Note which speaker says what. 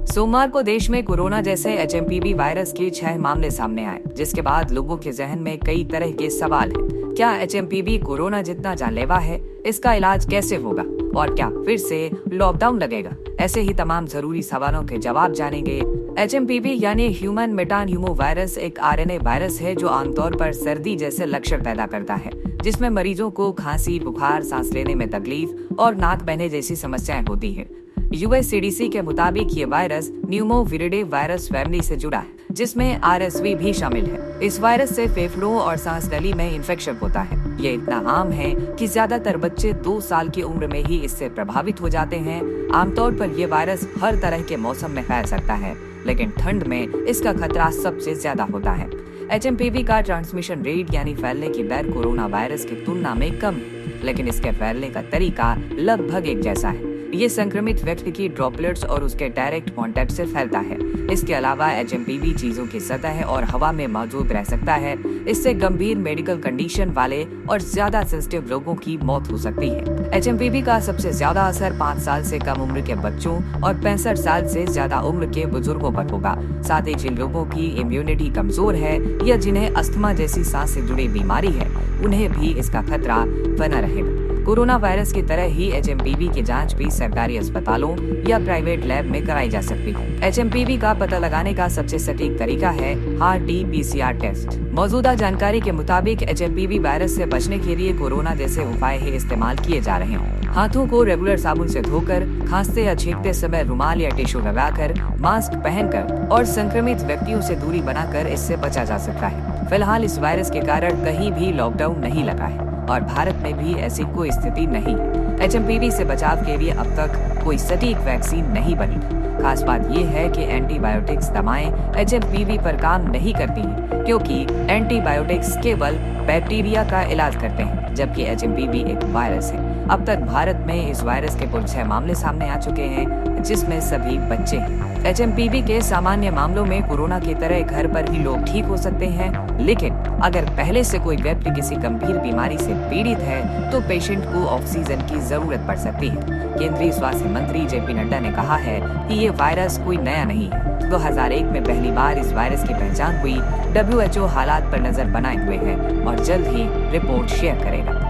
Speaker 1: सोमवार को देश में कोरोना जैसे एचएमपीवी वायरस के 6 मामले सामने आए, जिसके बाद लोगों के जहन में कई तरह के सवाल हैं। क्या एचएमपीवी कोरोना जितना जानलेवा है? इसका इलाज कैसे होगा? और क्या फिर से लॉकडाउन लगेगा? ऐसे ही तमाम जरूरी सवालों के जवाब जानेंगे। एचएमपीवी यानी ह्यूमन मेटान्यूमो वायरस एक आरएनए वायरस है जो आमतौर पर सर्दी जैसे लक्षण पैदा करता है, जिसमें मरीजों को खांसी, बुखार, सांस लेने में तकलीफ और नाक बहने जैसी समस्याएं होती हैं। यूएस सीडीसी के मुताबिक ये वायरस न्यूमोविरिडे वायरस फैमिली से जुड़ा है, जिसमें आरएसवी भी शामिल है। इस वायरस से फेफड़ों और सांस नली में इन्फेक्शन होता है। ये इतना आम है कि ज्यादातर बच्चे 2 साल की उम्र में ही इससे प्रभावित हो जाते हैं। आमतौर पर यह वायरस हर तरह के मौसम में फैल सकता है, लेकिन ठंड में इसका खतरा सबसे ज्यादा होता है। एचएमपीवी का ट्रांसमिशन रेट यानी फैलने की दर कोरोना वायरस की तुलना में कम है, लेकिन इसके फैलने का तरीका लगभग एक जैसा है। ये संक्रमित व्यक्ति की ड्रॉपलेट्स और उसके डायरेक्ट कांटेक्ट से फैलता है। इसके अलावा एचएमपीवी चीजों की सतह और हवा में मौजूद रह सकता है। इससे गंभीर मेडिकल कंडीशन वाले और ज्यादा सेंसिटिव लोगों की मौत हो सकती है। एचएमपीवी का सबसे ज्यादा असर 5 साल से कम उम्र के बच्चों और 65 साल से ज्यादा उम्र के बुजुर्गों पर होगा। साथ ही जिन लोगों की इम्यूनिटी कमजोर है या जिन्हें अस्थमा जैसी सांस से जुड़ी बीमारी है, उन्हें भी इसका खतरा बना रहेगा। कोरोना वायरस की तरह ही एचएमपीवी की जांच भी सरकारी अस्पतालों या प्राइवेट लैब में कराई जा सकती है। एचएमपीवी का पता लगाने का सबसे सटीक तरीका है आरटी-पीसीआर टेस्ट। मौजूदा जानकारी के मुताबिक एचएमपीवी वायरस से बचने के लिए कोरोना जैसे उपाय ही इस्तेमाल किए जा रहे हैं। हाथों को रेगुलर साबुन से धोकर, खांसते या छींकते समय रुमाल या टिश्यू लगाकर, मास्क पहनकर और संक्रमित व्यक्तियों से दूरी बनाकर इससे बचा जा सकता है। फिलहाल इस वायरस के कारण कहीं भी लॉकडाउन नहीं लगा है और भारत में भी ऐसी कोई स्थिति नहीं है। एचएमपीवी से बचाव के लिए अब तक कोई सटीक वैक्सीन नहीं बनी। खास बात यह है कि एंटीबायोटिक्स दवाएं एचएमपीवी पर काम नहीं करती हैं, क्योंकि एंटीबायोटिक्स केवल बैक्टीरिया का इलाज करते हैं, जबकि एचएमपीवी एक वायरस है। अब तक भारत में इस वायरस के कुल 6 मामले सामने आ चुके हैं, जिसमें सभी बच्चे हैं। एचएमपीवी के सामान्य मामलों में कोरोना की तरह घर पर ही लोग ठीक हो सकते हैं, लेकिन अगर पहले से कोई व्यक्ति किसी गंभीर बीमारी से पीड़ित है तो पेशेंट को ऑक्सीजन की जरूरत पड़ सकती है। केंद्रीय स्वास्थ्य मंत्री जेपी नड्डा ने कहा है कि ये वायरस कोई नया नहीं है। 2001 में पहली बार इस वायरस की पहचान हुई। WHO हालात पर नजर बनाए हुए है और जल्द ही रिपोर्ट शेयर करेगा।